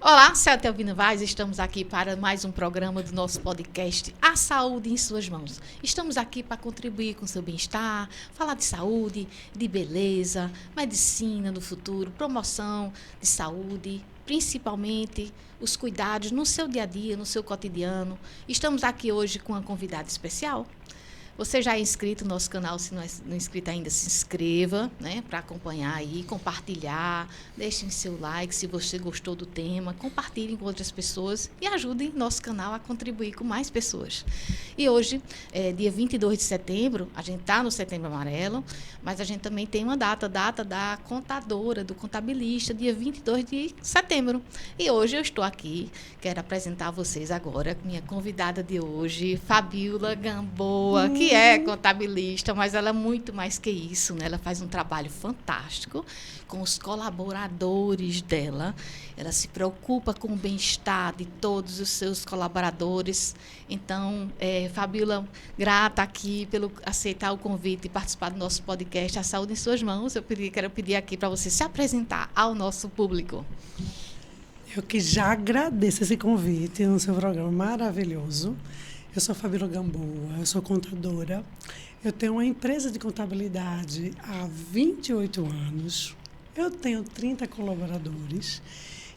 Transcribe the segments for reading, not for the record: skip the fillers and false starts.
Olá, Celta Elvina Vaz, estamos aqui para mais um programa do nosso podcast A Saúde em Suas Mãos. Estamos aqui para contribuir com o seu bem-estar, falar de saúde, de beleza, medicina do futuro, promoção de saúde, principalmente os cuidados no seu dia a dia, no seu cotidiano. Estamos aqui hoje com uma convidada especial. Você já é inscrito no nosso canal, se não é inscrito ainda, se inscreva, né, para acompanhar aí, compartilhar, deixem seu like se você gostou do tema, compartilhem com outras pessoas e ajudem nosso canal a contribuir com mais pessoas. E hoje, dia 22 de setembro, a gente está no Setembro Amarelo, mas a gente também tem uma data da contadora, do contabilista, dia 22 de setembro. E hoje eu estou aqui, quero apresentar a vocês agora minha convidada de hoje, Fabiola Gamboa, que é contabilista, mas ela é muito mais que isso, né? Ela faz um trabalho fantástico com os colaboradores dela. Ela se preocupa com o bem-estar de todos os seus colaboradores. Então, Fabiola, grata aqui pelo aceitar o convite e participar do nosso podcast A Saúde em Suas Mãos. Quero pedir aqui para você se apresentar ao nosso público. Eu que já agradeço esse convite no seu programa maravilhoso. Eu sou Fabiola Gamboa, eu sou contadora. Eu tenho uma empresa de contabilidade há 28 anos. Eu tenho 30 colaboradores.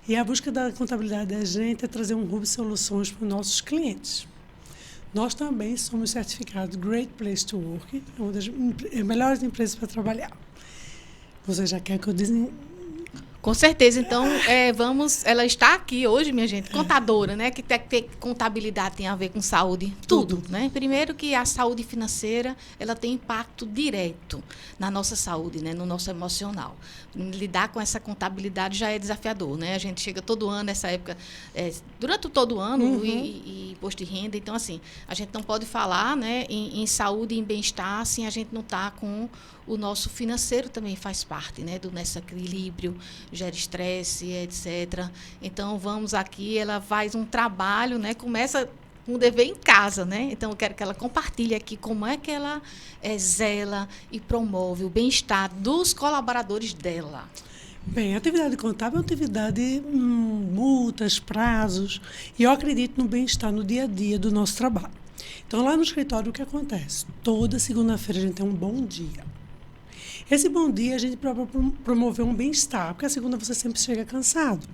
E a busca da contabilidade da gente é trazer um hub de soluções para os nossos clientes. Nós também somos certificados Great Place to Work, uma das melhores empresas para trabalhar. Você já quer que eu Com certeza, então ela está aqui hoje, minha gente, contadora, né? Que contabilidade tem a ver com saúde, tudo, né? Primeiro que a saúde financeira, ela tem impacto direto na nossa saúde, né? No nosso emocional. Lidar com essa contabilidade já é desafiador, né? A gente chega todo ano, nessa época, durante todo o ano, e imposto de renda, então assim, a gente não pode falar, né, em saúde e em bem-estar, assim, a gente não está com o nosso financeiro também faz parte, né, do nosso equilíbrio, gera estresse, etc. Então, vamos aqui, ela faz um trabalho, né, começa com o dever em casa, né? Então, eu quero que ela compartilhe aqui como é que ela zela e promove o bem-estar dos colaboradores dela. Bem, a atividade contábil é uma atividade multas, prazos, e eu acredito no bem-estar no dia a dia do nosso trabalho. Então, lá no escritório, o que acontece? Toda segunda-feira a gente tem um bom dia. Esse bom dia a gente promoveu um bem-estar, porque a segunda você sempre chega cansado.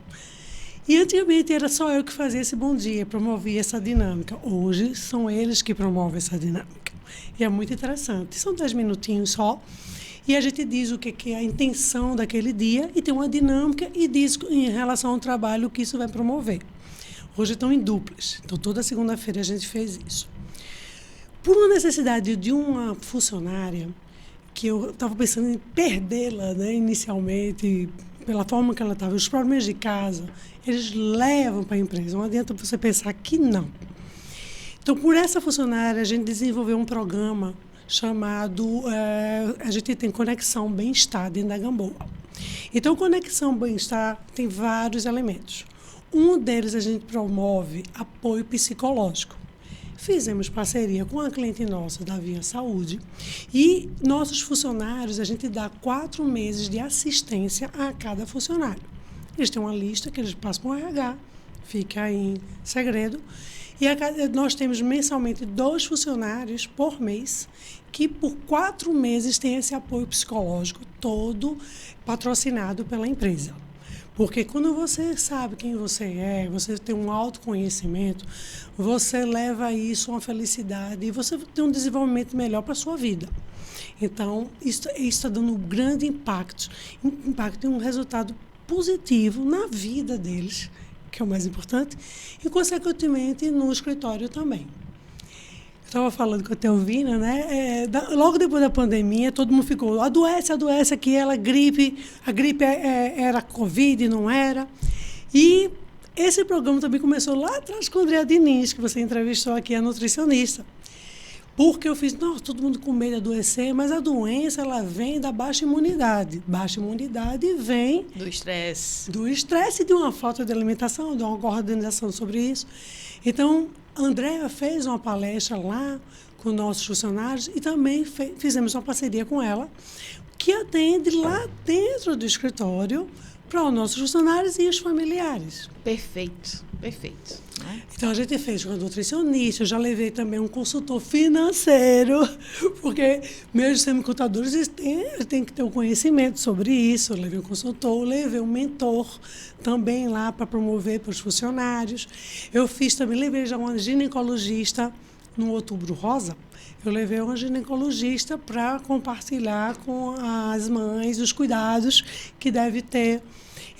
E antigamente era só eu que fazia esse bom dia, promovia essa dinâmica. Hoje são eles que promovem essa dinâmica. E é muito interessante. São 10 minutinhos só. E a gente diz o que é a intenção daquele dia e tem uma dinâmica e diz em relação ao trabalho o que isso vai promover. Hoje estão em duplas. Então, toda segunda-feira a gente fez isso. Por uma necessidade de uma funcionária, que eu estava pensando em perdê-la, né, inicialmente, pela forma que ela estava. Os problemas de casa, eles levam para a empresa. Não adianta você pensar que não. Então, por essa funcionária, a gente desenvolveu um programa chamado... a gente tem Conexão Bem-Estar dentro da Gamboa. Então, Conexão Bem-Estar tem vários elementos. Um deles a gente promove apoio psicológico. Fizemos parceria com a cliente nossa da Via Saúde e nossos funcionários, a gente dá 4 meses de assistência a cada funcionário. Eles têm uma lista que eles passam com o RH, fica em segredo, e nós temos mensalmente 2 funcionários por mês que por 4 meses têm esse apoio psicológico todo patrocinado pela empresa. Porque quando você sabe quem você tem um autoconhecimento, você leva isso a uma felicidade e você tem um desenvolvimento melhor para a sua vida. Então, isso está dando um grande impacto e um resultado positivo na vida deles, que é o mais importante, e, consequentemente, no escritório também. Estava falando com a Teovina, né? Logo depois da pandemia, todo mundo ficou, adoece, aqui ela gripe, a gripe era Covid, não era. E esse programa também começou lá atrás com a Andrea Diniz, que você entrevistou aqui, a nutricionista. Porque eu fiz, todo mundo com medo de adoecer, mas a doença, ela vem da baixa imunidade. Baixa imunidade vem... Do estresse. Do estresse e de uma falta de alimentação, de uma coordenação sobre isso. Então, a Andrea fez uma palestra lá com nossos funcionários e também fizemos uma parceria com ela, que atende lá dentro do escritório para os nossos funcionários e os familiares. Perfeito, perfeito. Né? Então, a gente fez com a nutricionista, eu já levei também um consultor financeiro, porque mesmo sendo contadores, eles têm que ter um conhecimento sobre isso. Eu levei um consultor, levei um mentor também lá para promover para os funcionários. Eu fiz também, levei já uma ginecologista no Outubro Rosa. Eu levei uma ginecologista para compartilhar com as mães os cuidados que deve ter.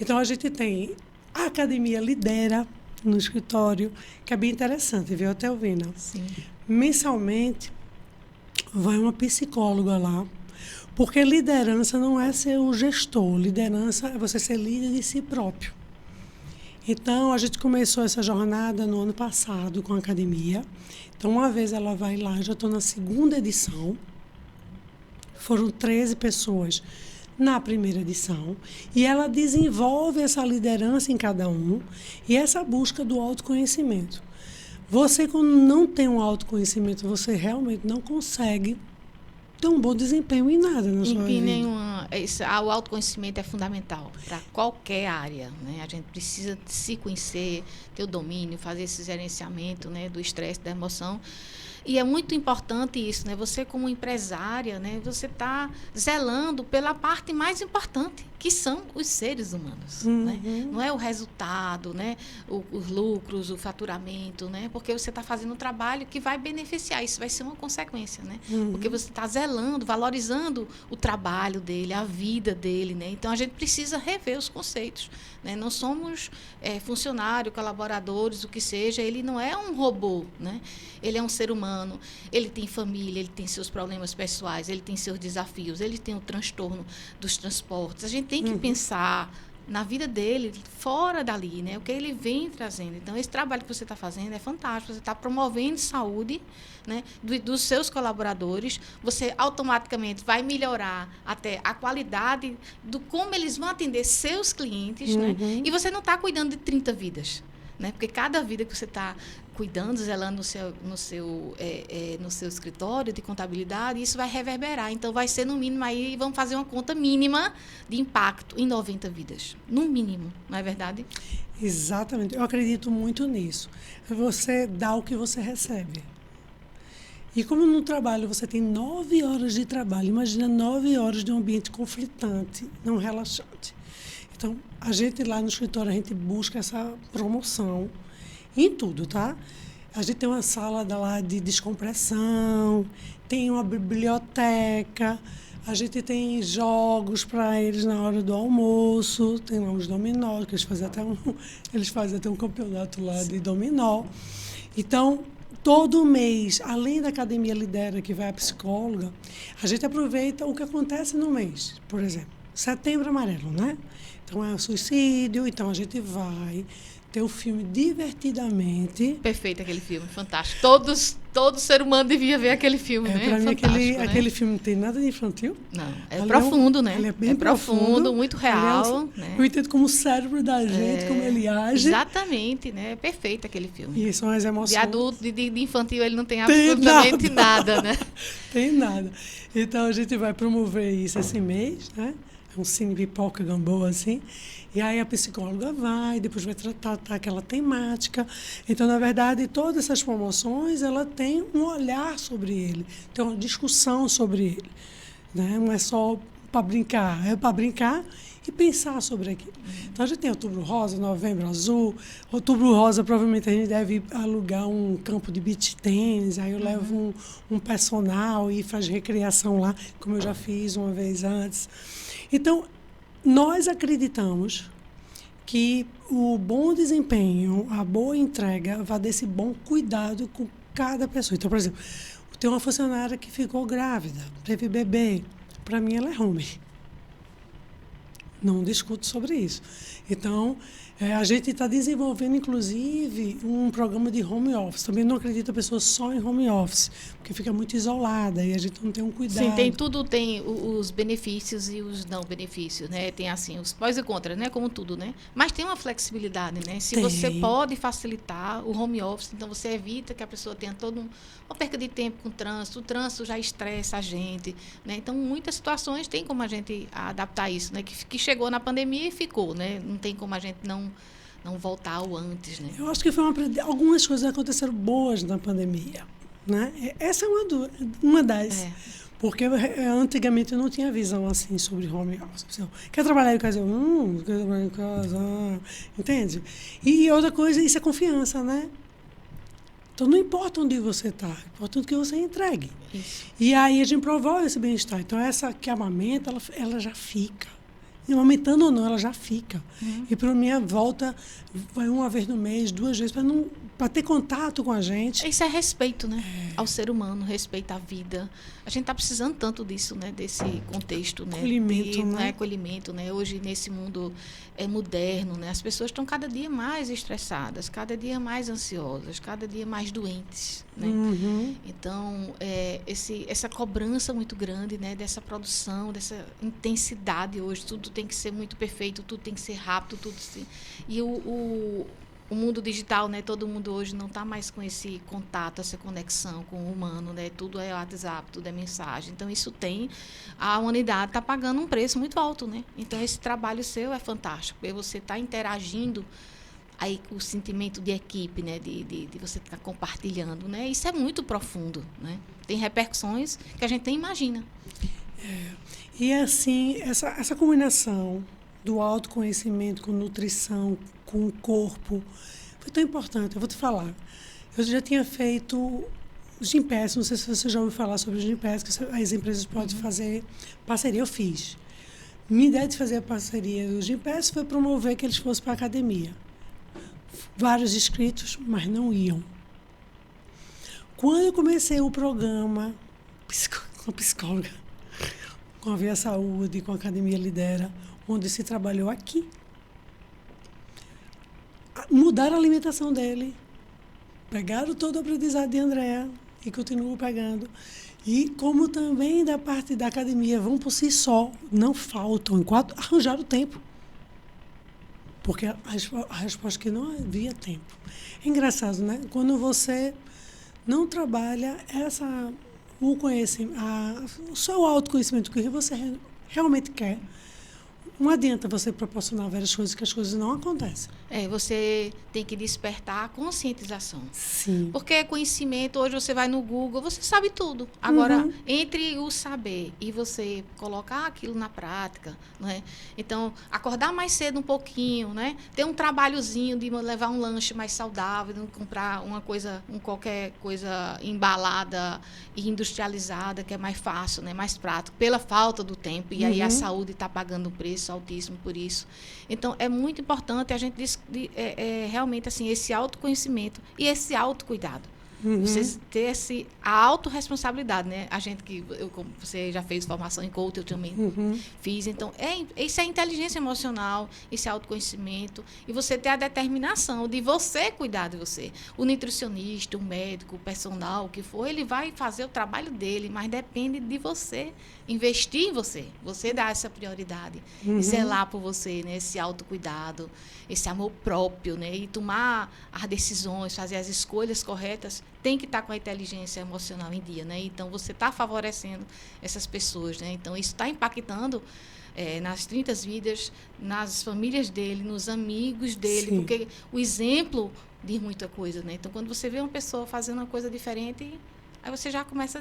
Então, a gente tem a Academia Lidera no escritório, que é bem interessante, viu, Telvina? Sim. Mensalmente, vai uma psicóloga lá, porque liderança não é ser o gestor, liderança é você ser líder de si próprio. Então, a gente começou essa jornada no ano passado com a academia. Então, uma vez ela vai lá, já estou na 2ª edição. Foram 13 pessoas na primeira edição. E ela desenvolve essa liderança em cada um e essa busca do autoconhecimento. Você, quando não tem um autoconhecimento, você realmente não consegue ter um bom desempenho em nada na sua vida. O autoconhecimento é fundamental para qualquer área, né? A gente precisa se conhecer, ter o domínio, fazer esse gerenciamento, né, do estresse, da emoção. E é muito importante isso, né? Você, como empresária, né, você está zelando pela parte mais importante, que são os seres humanos. Né? Não é o resultado, né? Os lucros, o faturamento, né? Porque você está fazendo um trabalho que vai beneficiar, isso vai ser uma consequência, né? Porque você está zelando, valorizando o trabalho dele, a vida dele, né? Então, a gente precisa rever os conceitos. Né? Não somos funcionários, colaboradores, o que seja, ele não é um robô, né? Ele é um ser humano, ele tem família, ele tem seus problemas pessoais, ele tem seus desafios, ele tem o transtorno dos transportes. A gente tem que pensar na vida dele, fora dali, né? O que ele vem trazendo. Então, esse trabalho que você está fazendo é fantástico. Você está promovendo saúde, né, dos seus colaboradores. Você automaticamente vai melhorar até a qualidade do como eles vão atender seus clientes, né? E você não está cuidando de 30 vidas. Né? Porque cada vida que você está cuidando, zelando no seu escritório de contabilidade, isso vai reverberar. Então, vai ser no mínimo aí, vamos fazer uma conta mínima de impacto em 90 vidas. No mínimo, não é verdade? Exatamente. Eu acredito muito nisso. Você dá o que você recebe. E como no trabalho você tem 9 horas de trabalho, imagina 9 horas de um ambiente conflitante, não relaxante. Então, a gente lá no escritório, a gente busca essa promoção em tudo, tá? A gente tem uma sala lá de descompressão, tem uma biblioteca, a gente tem jogos para eles na hora do almoço, tem lá uns dominó, que eles fazem até um campeonato lá de dominó. Então, todo mês, além da Academia Lidera, que vai a psicóloga, a gente aproveita o que acontece no mês. Por exemplo, Setembro Amarelo, né? Então, é o suicídio, então a gente vai ter o filme divertidamente. Perfeito aquele filme, fantástico. Todo ser humano devia ver aquele filme, né? Para mim, aquele filme não tem nada de infantil. Não, é profundo, né? Ele é bem profundo, muito real. Né? Eu entendo como o cérebro da gente, como ele age. Exatamente, né? É perfeito aquele filme. E são as emoções. De adulto, de infantil, ele não tem absolutamente nada, né? Tem nada. Então, a gente vai promover isso esse mês, né? É um cine pipoca gamboa, assim. E aí a psicóloga vai, depois vai tratar aquela temática. Então, na verdade, todas essas promoções, ela tem um olhar sobre ele, tem uma discussão sobre ele. Né? Não é só para brincar, é para brincar e pensar sobre aquilo. Então, a gente tem Outubro Rosa, Novembro Azul. Outubro Rosa, provavelmente, a gente deve alugar um campo de beach tênis, aí eu levo um personal e faz recreação lá, como eu já fiz uma vez antes. Então, nós acreditamos que o bom desempenho, a boa entrega, vai desse bom cuidado com cada pessoa. Então, por exemplo, tem uma funcionária que ficou grávida, teve bebê. Para mim, ela é home. Não discuto sobre isso. Então, A gente está desenvolvendo, inclusive, um programa de home office. Também não acredito a pessoa só em home office, porque fica muito isolada e a gente não tem um cuidado. Sim, tem tudo, tem os benefícios e os não benefícios, né? Tem assim, os pós e contras, né? Como tudo, né? Mas tem uma flexibilidade, né? Se você pode facilitar o home office, então você evita que a pessoa tenha uma perca de tempo com o trânsito já estressa a gente, né? Então, muitas situações tem como a gente adaptar isso, né? Que chegou na pandemia e ficou, né? Não tem como a gente não voltar ao antes, né? Eu acho que algumas coisas aconteceram boas na pandemia, né? Essa é uma das. Porque antigamente eu não tinha visão assim sobre home office. Quer trabalhar em casa? Quer trabalhar em casa. Entende? E outra coisa, isso é confiança, né? Então, não importa onde você está, importa o que você entregue. Isso. E aí a gente promove esse bem-estar. Então, essa que amamenta, ela já fica. E amamentando ou não, ela já fica. E para minha volta, vai uma vez no mês, 2 vezes, para ter contato com a gente. Isso é respeito, né? Ao ser humano, respeito à vida. A gente está precisando tanto disso, né? Desse contexto, né? Acolhimento, né? Acolhimento, né? Hoje, nesse mundo moderno, né? As pessoas estão cada dia mais estressadas, cada dia mais ansiosas, cada dia mais doentes, né? Então, essa cobrança muito grande, né? Dessa produção, dessa intensidade hoje, tudo tem que ser muito perfeito, tudo tem que ser rápido, e o mundo digital, né? Todo mundo hoje não está mais com esse contato, essa conexão com o humano, né? Tudo é WhatsApp, tudo é mensagem. Então, a humanidade está pagando um preço muito alto, né? Então, esse trabalho seu é fantástico, porque você está interagindo aí com o sentimento de equipe, né? De você estar compartilhando, né? Isso é muito profundo, né? Tem repercussões que a gente nem imagina. E, assim, essa combinação do autoconhecimento com nutrição, com o corpo, foi tão importante. Eu vou te falar. Eu já tinha feito o Gympass, não sei se você já ouviu falar sobre o Gympass, que as empresas podem fazer parceria. Eu fiz. Minha ideia de fazer a parceria do Gympass foi promover que eles fossem para a academia. Vários inscritos, mas não iam. Quando eu comecei o programa com a psicóloga, com a Via Saúde, com a Academia Lidera, onde se trabalhou aqui, mudaram a alimentação dele, pegaram todo o aprendizado de Andréa e continuam pegando. E como também da parte da academia vão por si só, não faltam, enquanto arranjaram o tempo. Porque a resposta é que não havia tempo. É engraçado, né? Quando você não trabalha o conhecimento, o seu autoconhecimento, o que você realmente quer, não adianta você proporcionar várias coisas, que as coisas não acontecem. Você tem que despertar a conscientização. Sim. Porque conhecimento, hoje você vai no Google, você sabe tudo. Agora, entre o saber e você colocar aquilo na prática, né? Então, acordar mais cedo um pouquinho, né? Ter um trabalhozinho de levar um lanche mais saudável, não comprar qualquer coisa embalada e industrializada, que é mais fácil, né? Mais prático, pela falta do tempo. E aí a saúde está pagando um preço altíssimo por isso. Então, é muito importante a gente realmente assim, esse autoconhecimento e esse autocuidado. Você ter a autorresponsabilidade, né? A gente como você já fez formação em coach, eu também fiz. Então, isso é inteligência emocional, esse autoconhecimento. E você ter a determinação de você cuidar de você. O nutricionista, o médico, o personal, o que for, ele vai fazer o trabalho dele, mas depende de você investir em você. Você dar essa prioridade. Zelar por você, né? Esse autocuidado, esse amor próprio, né? E tomar as decisões, fazer as escolhas corretas, tem que estar com a inteligência emocional em dia, né? Então, você está favorecendo essas pessoas, né? Então, isso está impactando nas 30 vidas, nas famílias dele, nos amigos dele, Sim. Porque o exemplo diz muita coisa, né? Então, quando você vê uma pessoa fazendo uma coisa diferente, aí você já começa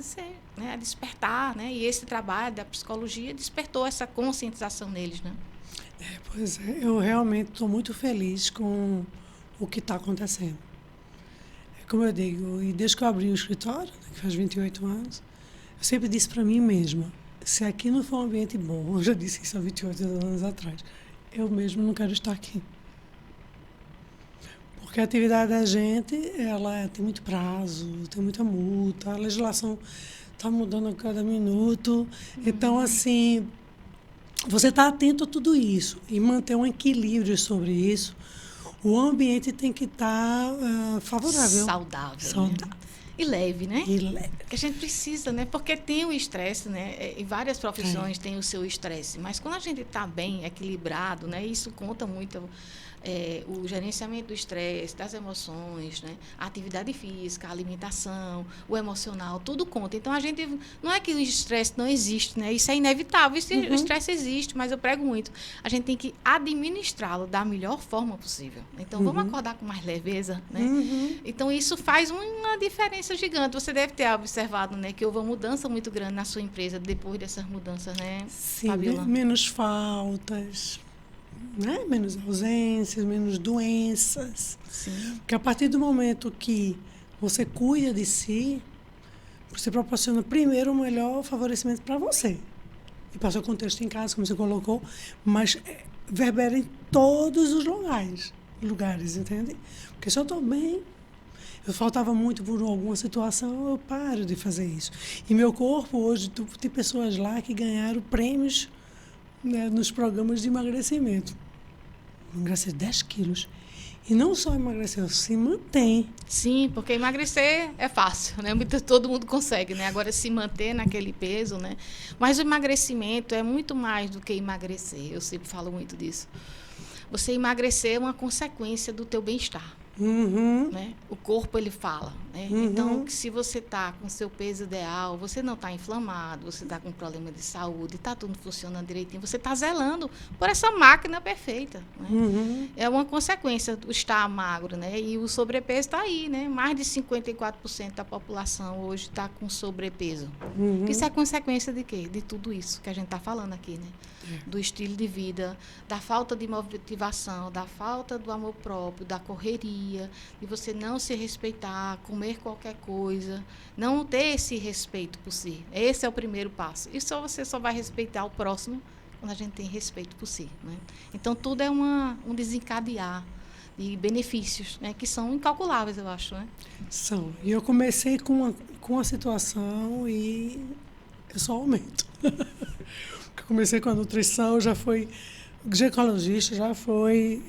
a despertar, né? E esse trabalho da psicologia despertou essa conscientização neles, né? Pois é, eu realmente estou muito feliz com o que está acontecendo. Como eu digo, e desde que eu abri o escritório, né, que faz 28 anos, eu sempre disse para mim mesma, se aqui não for um ambiente bom, eu já disse isso há 28 anos atrás, eu mesmo não quero estar aqui. Porque a atividade da gente, ela tem muito prazo, tem muita multa, a legislação está mudando a cada minuto. Então, assim, você está atento a tudo isso e manter um equilíbrio sobre isso, o ambiente tem que estar favorável. Saudável. Né? E leve, né? E leve. Porque a gente precisa, né? Porque tem o estresse, né? Em várias profissões tem o seu estresse. Mas quando a gente está bem, equilibrado, né? Isso conta muito o gerenciamento do estresse, das emoções, né? A atividade física, a alimentação, o emocional, tudo conta. Então, a gente... Não é que o estresse não existe, né? Isso é inevitável. O estresse existe, mas eu prego muito. A gente tem que administrá-lo da melhor forma possível. Então, vamos acordar com mais leveza, né? Então, isso faz uma diferença gigante. Você deve ter observado, né? Que houve uma mudança muito grande na sua empresa depois dessas mudanças, né, Sim, Fabíola? menos faltas, né? Menos ausências, menos doenças. Sim. Porque a partir do momento que você cuida de si, você proporciona primeiro o melhor favorecimento para você. E para o seu contexto em casa, como você colocou, mas verbera em todos os lugares, entende? Porque se eu estou bem, eu faltava muito por alguma situação, eu paro de fazer isso. E meu corpo, hoje, tem pessoas lá que ganharam prêmios, né, nos programas de emagrecimento. Emagrecer 10 quilos. E não só emagreceu, se mantém. Sim, porque emagrecer é fácil, né? Todo mundo consegue, né? Agora, se manter naquele peso, né? Mas o emagrecimento é muito mais do que emagrecer. Eu sempre falo muito disso. Você emagrecer é uma consequência do teu bem-estar. Né? O corpo, ele fala, né? Então, se você está com o seu peso ideal, você não está inflamado, você está com problema de saúde, está tudo funcionando direitinho, você está zelando por essa máquina perfeita, né? É uma consequência do estar magro, né? E o sobrepeso está aí, né? Mais de 54% da população hoje está com sobrepeso. Isso é consequência de quê? De tudo isso que a gente está falando aqui, né? Do estilo de vida, da falta de motivação, da falta do amor próprio, da correria, de você não se respeitar, comer qualquer coisa, não ter esse respeito por si. Esse é o primeiro passo. E você só vai respeitar o próximo quando a gente tem respeito por si, né? Então, tudo é um desencadear de benefícios, né, que são incalculáveis, eu acho, né? São. E eu comecei com a situação e eu só aumento. Comecei com a nutrição, já foi ginecologista, já foi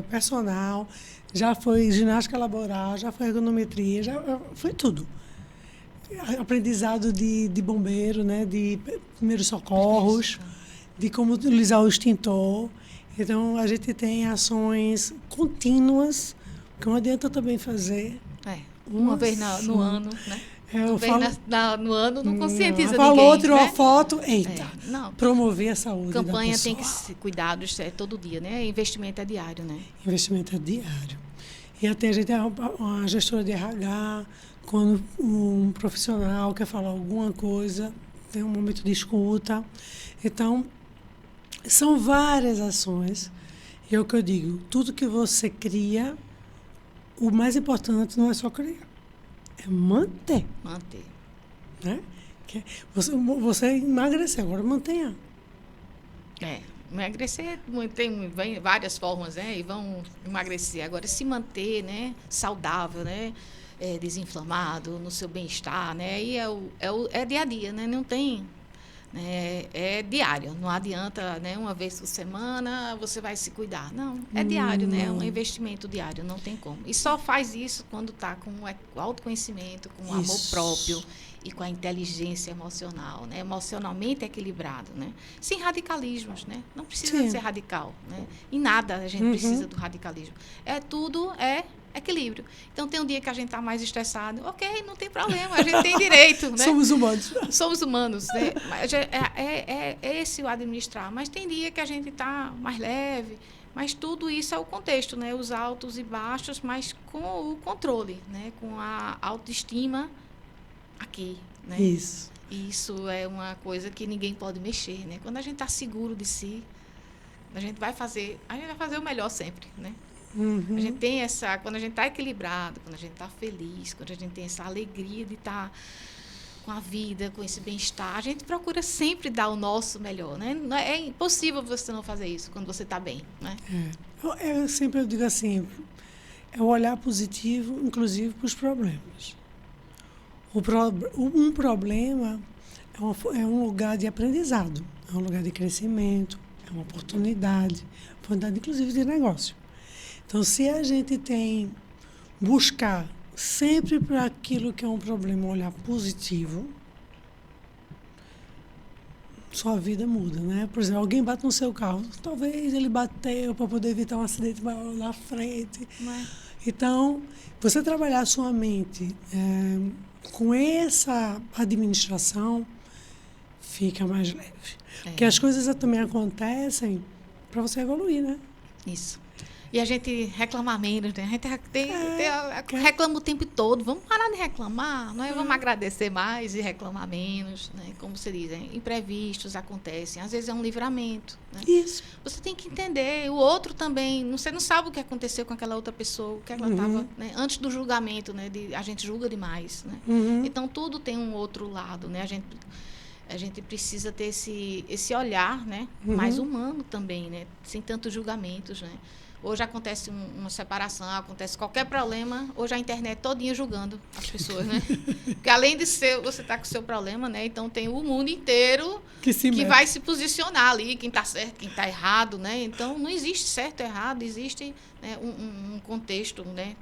personal, já foi ginástica laboral, já foi ergonometria, já foi tudo. Aprendizado de bombeiro, né, de primeiros socorros, de como utilizar o extintor. Então, a gente tem ações contínuas, que não adianta também fazer. Uma vez no ano, né? No ano, não conscientiza ninguém. Falou, tirou né? a foto, eita, promover a Campanha saúde da pessoa. tem que se cuidar, isso é todo dia, né? Investimento é diário, né? Investimento é diário. E até a gente é uma gestora de RH, quando um profissional quer falar alguma coisa, tem um momento de escuta. Então, são várias ações. E é o que eu digo, tudo que você cria, o mais importante não é só criar. É manter. Né? Você emagrecer, agora mantenha. Emagrecer tem várias formas, né? E vão emagrecer. Agora, se manter, né, saudável, né? Desinflamado, no seu bem-estar, né? E é dia a dia, né? Não tem... É diário, não adianta, né, uma vez por semana você vai se cuidar. Não, é diário, né? É um investimento diário, não tem como. E só faz isso quando está com o autoconhecimento, com o amor próprio e com a inteligência emocional, né? Emocionalmente equilibrado, né? Sem radicalismos, né? Não precisa ser radical, né? Em nada a gente precisa do radicalismo. Tudo é equilíbrio. Então, tem um dia que a gente está mais estressado. Ok, não tem problema, a gente tem direito. Né? Somos humanos. Somos humanos. Né? É esse o administrar. Mas tem dia que a gente está mais leve. Mas tudo isso é o contexto, né? Os altos e baixos, mas com o controle, né? Com a autoestima aqui. Né? Isso. Isso é uma coisa que ninguém pode mexer. Né? Quando a gente está seguro de si, a gente vai fazer o melhor sempre, né? A gente tem quando a gente está equilibrado, quando a gente está feliz, quando a gente tem essa alegria de estar com a vida, com esse bem-estar, a gente procura sempre dar o nosso melhor, né? É impossível você não fazer isso quando você está bem, né? Eu sempre digo assim, é o olhar positivo, inclusive para os problemas. Um problema é um lugar de aprendizado, é um lugar de crescimento, é uma oportunidade inclusive de negócio. Então, se a gente tem buscar sempre para aquilo que é um problema, olhar positivo, sua vida muda, né? Por exemplo, alguém bate no seu carro, talvez ele bateu para poder evitar um acidente maior na frente. Então, você trabalhar a sua mente com essa administração, fica mais leve. Porque as coisas também acontecem para você evoluir, né? Isso. E a gente reclama menos, né? A gente reclama o tempo todo. Vamos parar de reclamar, não é? Vamos agradecer mais e reclamar menos, né? Como você diz, imprevistos acontecem. Às vezes é um livramento, né? Isso. Você tem que entender. O outro também, você não sabe o que aconteceu com aquela outra pessoa, o que ela estava, né? Antes do julgamento, né? A gente julga demais, né? Então, tudo tem um outro lado, né? A gente precisa ter esse olhar, né? Mais humano também, né? Sem tantos julgamentos, né? Hoje acontece uma separação, acontece qualquer problema, hoje a internet todinha julgando as pessoas, né? Porque além de você estar com o seu problema, né? Então tem o mundo inteiro que vai se posicionar ali, quem está certo, quem está errado, né? Então não existe certo ou errado, existe, né, um contexto, né?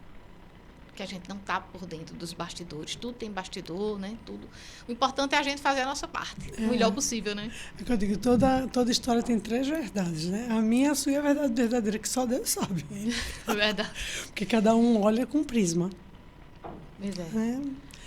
Que a gente não está por dentro dos bastidores. Tudo tem bastidor, né? Tudo. O importante é a gente fazer a nossa parte, o melhor possível, né? É que eu digo, toda história tem 3 verdades, né? A minha e a sua é a verdade verdadeira, que só Deus sabe. É verdade. Porque cada um olha com prisma. Pois é.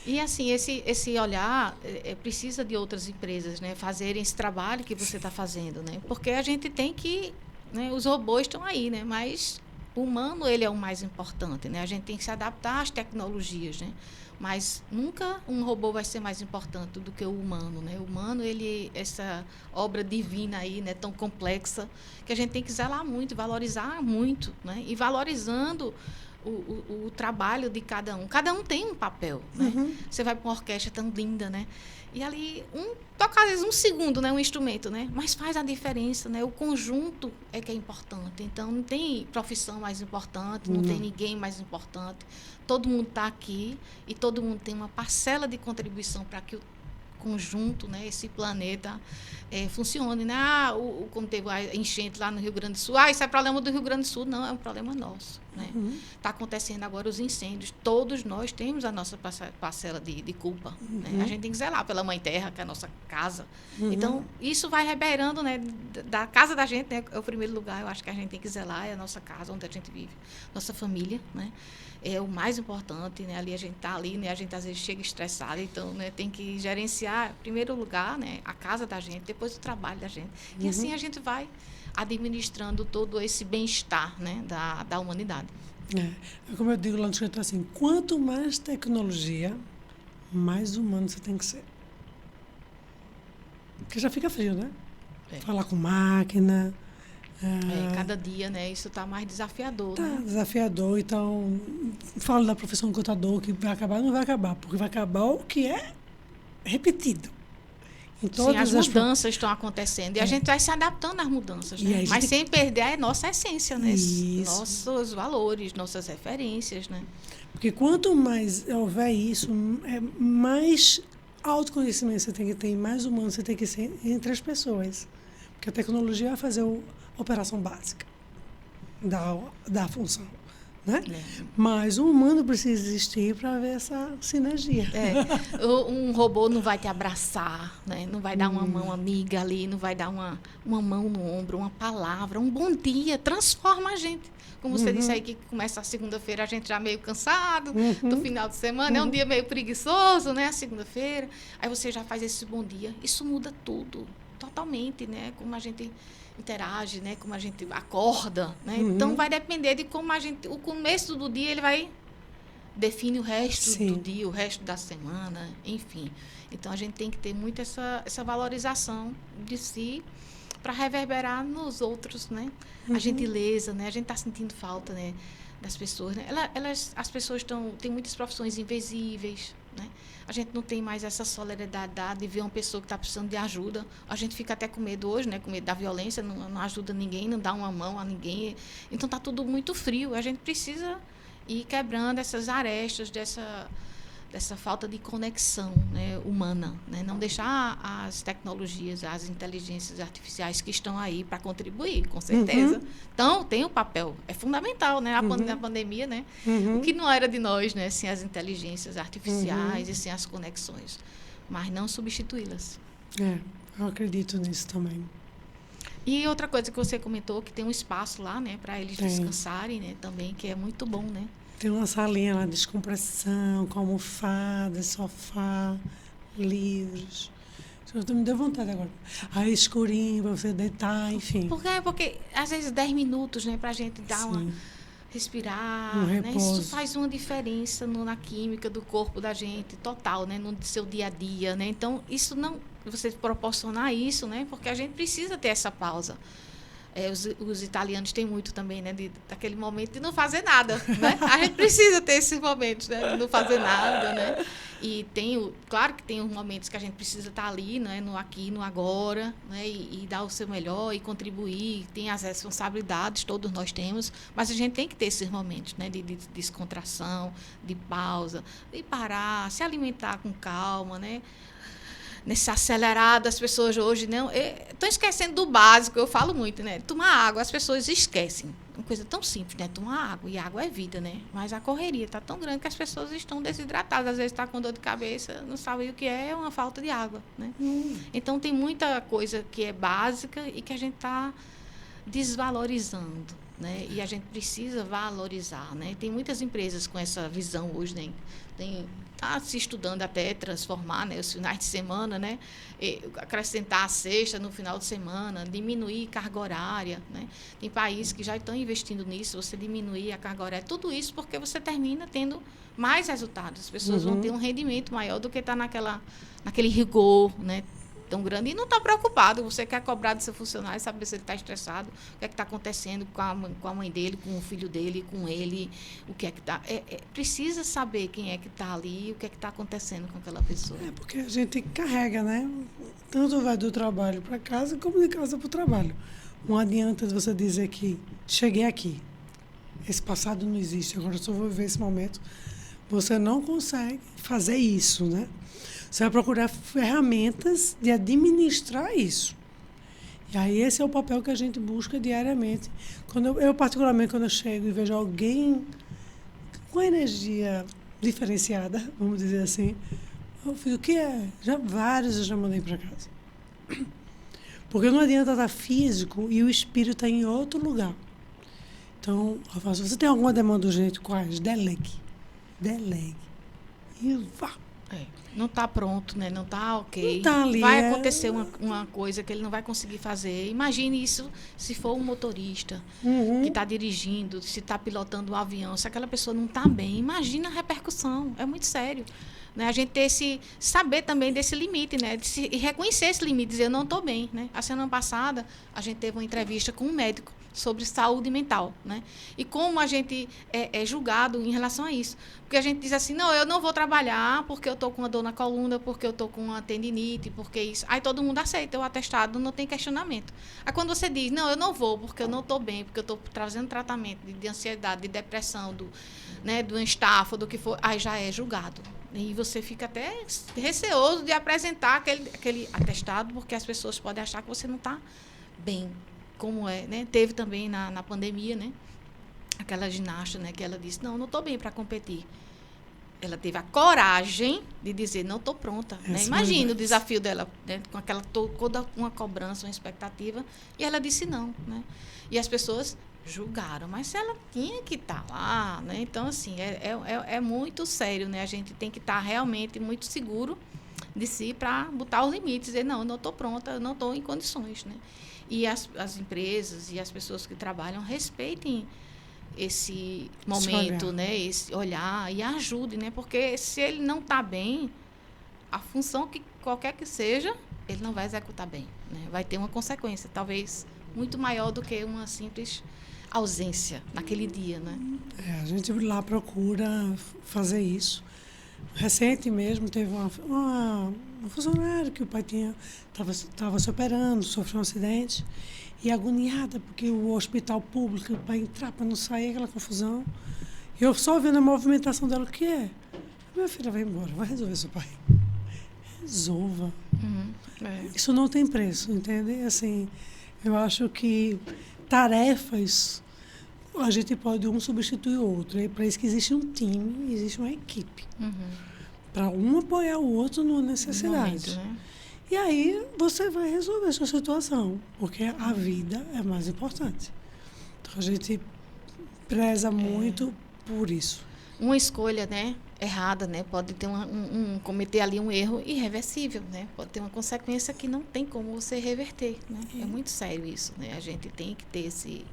E assim, esse olhar precisa de outras empresas, né? Fazerem esse trabalho que você está fazendo, né? Porque a gente tem que... Né? Os robôs estão aí, né? Mas... O humano, ele é o mais importante, né? A gente tem que se adaptar às tecnologias, né? Mas nunca um robô vai ser mais importante do que o humano, né? O humano, essa obra divina aí, né? Tão complexa, que a gente tem que zelar muito, valorizar muito, né? E valorizando o trabalho de cada um. Cada um tem um papel, né? Você vai para uma orquestra tão linda, né? E ali, toca às vezes 1 segundo, né? Um instrumento, né? Mas faz a diferença, né? O conjunto é que é importante. Então, não tem profissão mais importante, não tem ninguém mais importante. Todo mundo está aqui e todo mundo tem uma parcela de contribuição para que o conjunto, né? Esse planeta funcione, né? Quando teve a enchente lá no Rio Grande do Sul, isso é problema do Rio Grande do Sul. Não, é um problema nosso, né? Está acontecendo agora os incêndios. Todos nós temos a nossa parcela de culpa, né? A gente tem que zelar pela Mãe Terra, que é a nossa casa. Então, isso vai reverberando, né? Da casa da gente, né? É o primeiro lugar, eu acho que a gente tem que zelar, é a nossa casa, onde a gente vive, nossa família, né? É o mais importante, né? Ali a gente está ali, né? A gente às vezes chega estressado, então, né? Tem que gerenciar, em primeiro lugar, né? A casa da gente, depois o trabalho da gente. E assim a gente vai administrando todo esse bem-estar, né? Da humanidade. Como eu digo lá no escritório, assim, quanto mais tecnologia, mais humano você tem que ser. Porque já fica frio, né? Falar com máquina... cada dia, né? Isso está mais desafiador. Né? Desafiador. Então, falo da profissão do contador, que vai acabar, não vai acabar, porque vai acabar o que é repetido. Sim, as mudanças estão acontecendo e a gente vai se adaptando às mudanças, né? Mas sem perder a nossa essência, né? Nossos valores, nossas referências, né? Porque quanto mais houver isso, mais autoconhecimento você tem que ter, mais humano você tem que ser entre as pessoas. Porque a tecnologia vai fazer a operação básica da função, né? Mas o humano precisa existir para ver essa sinergia. Um robô não vai te abraçar, né? Não vai dar uma mão amiga ali, não vai dar uma mão no ombro, uma palavra, um bom dia, transforma a gente. Como você disse aí, que começa a segunda-feira, a gente já meio cansado do final de semana, é um dia meio preguiçoso, né? A segunda-feira, aí você já faz esse bom dia, isso muda tudo. Totalmente, né? Como a gente interage, né? Como a gente acorda, né? Então, vai depender de como o começo do dia, ele vai define o resto do dia, o resto da semana, enfim. Então, a gente tem que ter muito essa valorização de si para reverberar nos outros, né? A gentileza, né? A gente está sentindo falta, né? Das pessoas, né? As pessoas têm muitas profissões invisíveis, né? A gente não tem mais essa solidariedade de ver uma pessoa que está precisando de ajuda. A gente fica até com medo hoje, né? Com medo da violência, não ajuda ninguém, não dá uma mão a ninguém. Então, está tudo muito frio. A gente precisa ir quebrando essas arestas dessa falta de conexão, né, humana, né? Não deixar as tecnologias, as inteligências artificiais que estão aí para contribuir, com certeza. Então, tem um papel, é fundamental, né? Na pandemia, né? O que não era de nós, né? Sem as inteligências artificiais e sem as conexões, mas não substituí-las. Eu acredito nisso também. E outra coisa que você comentou, que tem um espaço lá, né, para eles descansarem, né, também, que é muito bom, né? Tem uma salinha lá de descompressão, com almofada, sofá, livros. Me deu vontade agora. Aí escurinho para você deitar, enfim. Porque às vezes 10 minutos, né, para a gente dar uma respirar, né? Isso faz uma diferença na química do corpo da gente, total, né, no seu dia a dia, né? Então, isso não, você proporcionar isso, né, porque a gente precisa ter essa pausa. Os italianos têm muito também, né, daquele momento de não fazer nada, né? A gente precisa ter esses momentos, né, de não fazer nada, né? E claro que tem os momentos que a gente precisa estar ali, né, no aqui, no agora, né, e dar o seu melhor e contribuir. Tem as responsabilidades, todos nós temos, mas a gente tem que ter esses momentos, né, de descontração, de pausa, de parar, se alimentar com calma, né? Nesse acelerado, as pessoas hoje não estão esquecendo do básico. Eu falo muito, né? Tomar água, as pessoas esquecem. Uma coisa tão simples, né? Tomar água. E água é vida, né? Mas a correria está tão grande que as pessoas estão desidratadas. Às vezes está com dor de cabeça, não sabe o que é uma falta de água, né? Então, tem muita coisa que é básica e que a gente está desvalorizando, né? E a gente precisa valorizar, né? Tem muitas empresas com essa visão hoje, né? Está se estudando até transformar, né, os finais de semana, né, acrescentar a sexta no final de semana, diminuir carga horária, né? Tem países que já estão investindo nisso, você diminuir a carga horária, tudo isso porque você termina tendo mais resultados, as pessoas vão ter um rendimento maior do que estar naquele rigor, né, tão grande, e não está preocupado. Você quer cobrar do seu funcionário, saber se ele está estressado, o que é que está acontecendo com a mãe dele, com o filho dele, com ele, o que é que está... precisa saber quem é que está ali, o que é que está acontecendo com aquela pessoa. Porque a gente carrega, né? Tanto vai do trabalho para casa, como de casa para o trabalho. Não adianta você dizer que cheguei aqui, esse passado não existe, agora eu só vou viver esse momento. Você não consegue fazer isso, né? Você vai procurar ferramentas de administrar isso. E aí esse é o papel que a gente busca diariamente. Particularmente, quando eu chego e vejo alguém com energia diferenciada, vamos dizer assim, eu fico, o que é? Vários eu já mandei para casa. Porque não adianta estar físico e o espírito está em outro lugar. Então, eu falo, se você tem alguma demanda urgente, quais? Delegue. E vá. Não está pronto, né? Não está ok. Não tá ali, vai acontecer uma coisa que ele não vai conseguir fazer. Imagine isso se for um motorista que está dirigindo, se está pilotando um avião, se aquela pessoa não está bem, imagina a repercussão. É muito sério. Né? A gente saber também desse limite, né? E reconhecer esse limite, dizer, eu não estou bem. Né? A semana passada, a gente teve uma entrevista com um médico sobre saúde mental, né? E como a gente é julgado em relação a isso. Porque a gente diz assim, não, eu não vou trabalhar porque eu estou com uma dor na coluna, porque eu estou com uma tendinite, porque isso. Aí todo mundo aceita o atestado, não tem questionamento. Aí quando você diz, não, eu não vou porque eu não estou bem, porque eu estou trazendo tratamento de ansiedade, de depressão, do estafa, do que for, aí já é julgado. E você fica até receoso de apresentar aquele atestado, porque as pessoas podem achar que você não está bem. Como é, né? Teve também na pandemia, né? Aquela ginasta, né? Que ela disse, não estou bem para competir. Ela teve a coragem de dizer, não estou pronta. Né? Imagina o desafio dela, né? Com aquela toda uma cobrança, uma expectativa. E ela disse não, né? E as pessoas julgaram, mas ela tinha que estar lá, né? Então, assim, é muito sério, né? A gente tem que estar realmente muito seguro de si para botar os limites, dizer, não estou pronta, eu não estou em condições, né? E as empresas e as pessoas que trabalham respeitem esse momento, né? Esse olhar e ajudem, né? Porque se ele não está bem, a função que qualquer que seja, ele não vai executar bem, né? Vai ter uma consequência, talvez muito maior do que uma simples ausência naquele dia, né? A gente lá procura fazer isso. Recente mesmo teve uma funcionária que o pai estava se operando, sofreu um acidente e agoniada, porque o hospital público, para entrar, para não sair, aquela confusão. E eu só vendo a movimentação dela, o que é? Minha filha vai embora, vai resolver seu pai. Resolva. É. Isso não tem preço, entende? Assim, eu acho que tarefas a gente pode um substituir o outro. É para isso que existe um time, existe uma equipe. Para um apoiar o outro numa necessidade. Momento, né? E aí você vai resolver a sua situação, porque a vida é mais importante. Então a gente preza muito por isso. Uma escolha, né, errada, né, pode ter cometer ali um erro irreversível, né, pode ter uma consequência que não tem como você reverter, né, é muito sério isso, né, a gente tem que ter esse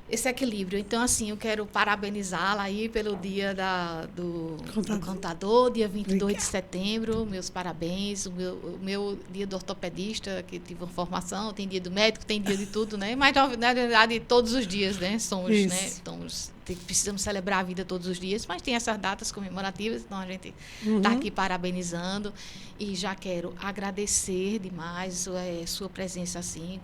equilíbrio. Então, assim, eu quero parabenizá-la aí pelo dia do contador, dia 22 de setembro. Meus parabéns. O meu dia do ortopedista, que tive uma formação, tem dia do médico, tem dia de tudo, né? Mas, na verdade, todos os dias, né? Precisamos celebrar a vida todos os dias, mas tem essas datas comemorativas, então a gente está aqui parabenizando. E já quero agradecer demais sua presença, assim,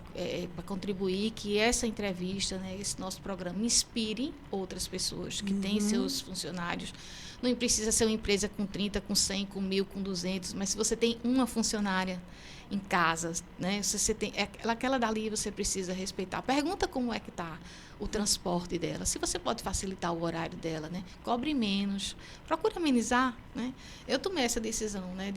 para contribuir, que essa entrevista, né, esse nosso programa inspire outras pessoas que têm seus funcionários. Não precisa ser uma empresa com 30, com 100, com 1.000, com 200, mas se você tem uma funcionária em casa, né, se você tem aquela dali, você precisa respeitar. Pergunta como é que está o transporte dela, se você pode facilitar o horário dela, né? Cobre menos, procura amenizar, né? Eu tomei essa decisão, né,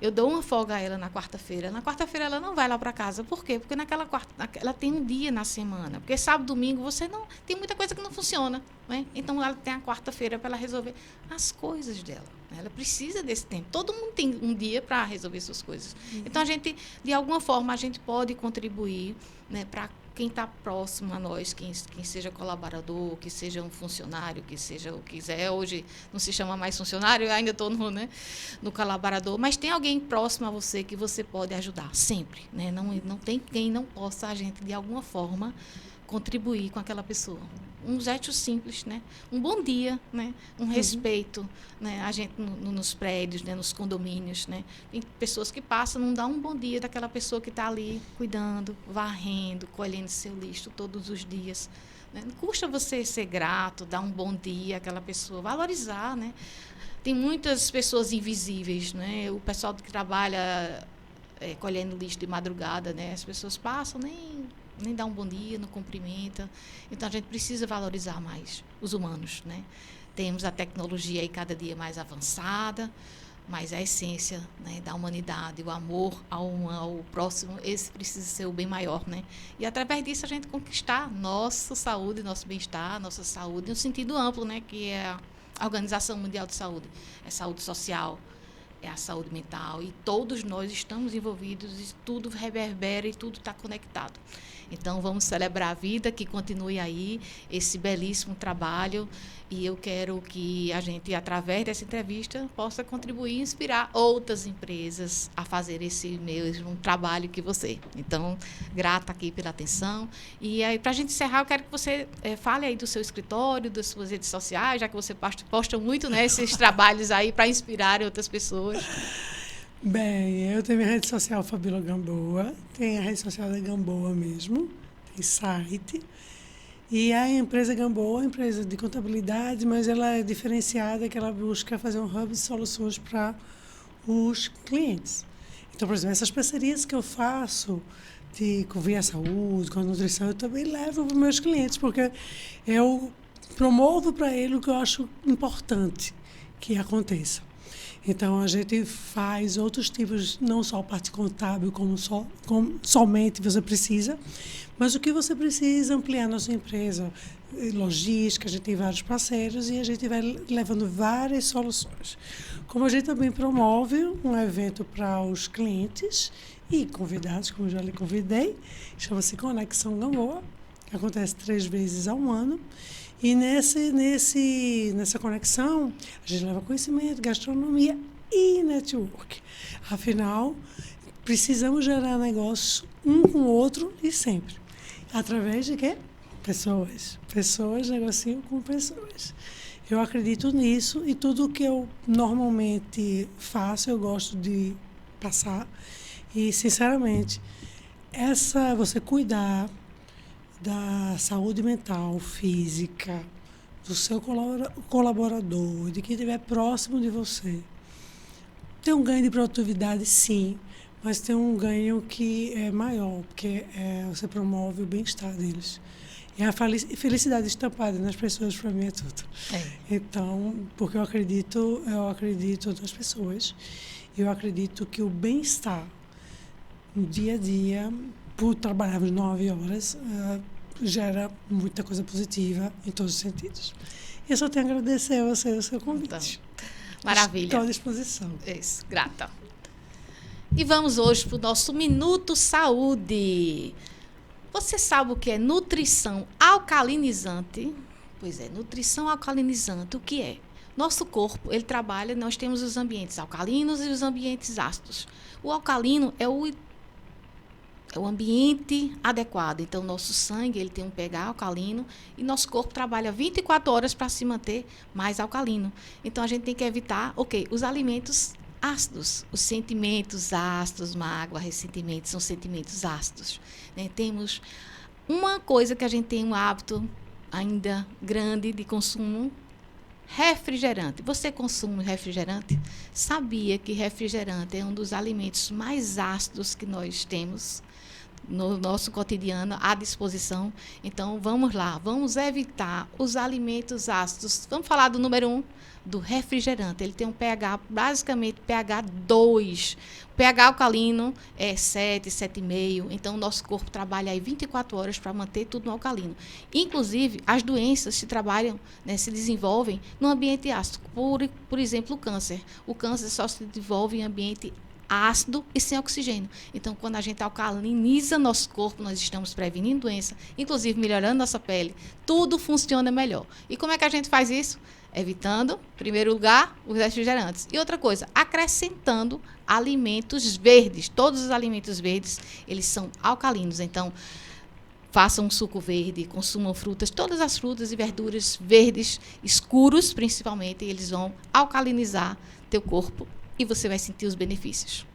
eu dou uma folga a ela na quarta-feira. Na quarta-feira ela não vai lá para casa. Por quê? Porque ela tem um dia na semana. Porque sábado, domingo, você não tem muita coisa que não funciona, né? Então ela tem a quarta-feira para ela resolver as coisas dela. Né? Ela precisa desse tempo. Todo mundo tem um dia para resolver suas coisas. Então a gente, de alguma forma, a gente pode contribuir, né, para quem está próximo a nós, quem seja colaborador, que seja um funcionário, que seja o que quiser. Hoje não se chama mais funcionário, eu ainda estou no colaborador, mas tem alguém próximo a você que você pode ajudar, sempre. Né? Não tem quem não possa, a gente, de alguma forma, contribuir com aquela pessoa. Um gesto simples, né? Um bom dia, né? Um respeito, né? A gente nos prédios, né? Nos condomínios, né? Tem pessoas que passam, não dá um bom dia daquela pessoa que está ali cuidando, varrendo, colhendo seu lixo todos os dias. Né? Não custa você ser grato, dar um bom dia àquela pessoa, valorizar, né? Tem muitas pessoas invisíveis, né? O pessoal que trabalha colhendo lixo de madrugada, né? As pessoas passam, nem dá um bom dia, não cumprimenta. Então, a gente precisa valorizar mais os humanos, né? Temos a tecnologia aí cada dia mais avançada, mas a essência, né, da humanidade, o amor ao próximo, esse precisa ser o bem maior, né? E, através disso, a gente conquistar nossa saúde, nosso bem-estar, nossa saúde, no sentido amplo, né? Que é a Organização Mundial de Saúde. É saúde social, é a saúde mental, e todos nós estamos envolvidos, e tudo reverbera e tudo está conectado. Então, vamos celebrar a vida, que continue aí esse belíssimo trabalho, e eu quero que a gente, através dessa entrevista, possa contribuir e inspirar outras empresas a fazer esse mesmo trabalho que você. Então, grata aqui pela atenção. E aí, para a gente encerrar, eu quero que você fale aí do seu escritório, das suas redes sociais, já que você posta muito, né, esses trabalhos aí para inspirar outras pessoas. Bem, eu tenho minha rede social Fabíola Gamboa, tem a rede social da Gamboa mesmo, tem site. E a empresa Gamboa é uma empresa de contabilidade, mas ela é diferenciada, que ela busca fazer um hub de soluções para os clientes. Então, por exemplo, essas parcerias que eu faço com Via Saúde, com a nutrição, eu também levo para os meus clientes, porque eu promovo para eles o que eu acho importante que aconteça. Então, a gente faz outros tipos, não só a parte contábil, como somente você precisa, mas o que você precisa ampliar na sua empresa, logística, a gente tem vários parceiros e a gente vai levando várias soluções. Como a gente também promove um evento para os clientes e convidados, como eu já lhe convidei, chama-se Conexão Gamboa, que acontece 3 vezes ao ano. E nessa conexão, a gente leva conhecimento, gastronomia e network. Afinal, precisamos gerar negócio um com o outro e sempre. Através de quê? Pessoas. Pessoas negociam com pessoas. Eu acredito nisso e tudo que eu normalmente faço, eu gosto de passar. E, sinceramente, você cuidar da saúde mental, física, do seu colaborador, de quem estiver próximo de você. Tem um ganho de produtividade, sim, mas tem um ganho que é maior, porque você promove o bem-estar deles. E a felicidade estampada nas pessoas, para mim, é tudo. Então, porque eu acredito nas pessoas. Eu acredito que o bem-estar no dia a dia, por trabalharmos 9 horas, gera muita coisa positiva em todos os sentidos. Eu só tenho a agradecer a você o seu convite. Então, maravilha. Estou à disposição. Isso, grata. E vamos hoje para o nosso Minuto Saúde. Você sabe o que é nutrição alcalinizante? Pois é, nutrição alcalinizante, o que é? Nosso corpo, ele trabalha, nós temos os ambientes alcalinos e os ambientes ácidos. O alcalino é o ambiente adequado. Então, nosso sangue, ele tem um pH alcalino e nosso corpo trabalha 24 horas para se manter mais alcalino. Então, a gente tem que evitar, os alimentos ácidos, os sentimentos ácidos, mágoa, ressentimento, são sentimentos ácidos. Né? Temos uma coisa que a gente tem um hábito ainda grande de consumo, refrigerante. Você consome refrigerante? Sabia que refrigerante é um dos alimentos mais ácidos que nós temos no nosso cotidiano à disposição? Então, vamos lá, vamos evitar os alimentos ácidos. Vamos falar do número 1, do refrigerante. Ele tem um pH, basicamente pH 2. O pH alcalino é 7, 7,5. Então, o nosso corpo trabalha aí 24 horas para manter tudo no alcalino. Inclusive, as doenças se desenvolvem no ambiente ácido. Por exemplo, o câncer. O câncer só se desenvolve em ambiente ácido e sem oxigênio. Então, quando a gente alcaliniza nosso corpo, nós estamos prevenindo doença, inclusive melhorando nossa pele. Tudo funciona melhor. E como é que a gente faz isso? Evitando, em primeiro lugar, os refrigerantes. E outra coisa, acrescentando alimentos verdes. Todos os alimentos verdes, eles são alcalinos. Então, façam um suco verde, consumam frutas, todas as frutas e verduras verdes, escuros principalmente, eles vão alcalinizar teu corpo e você vai sentir os benefícios.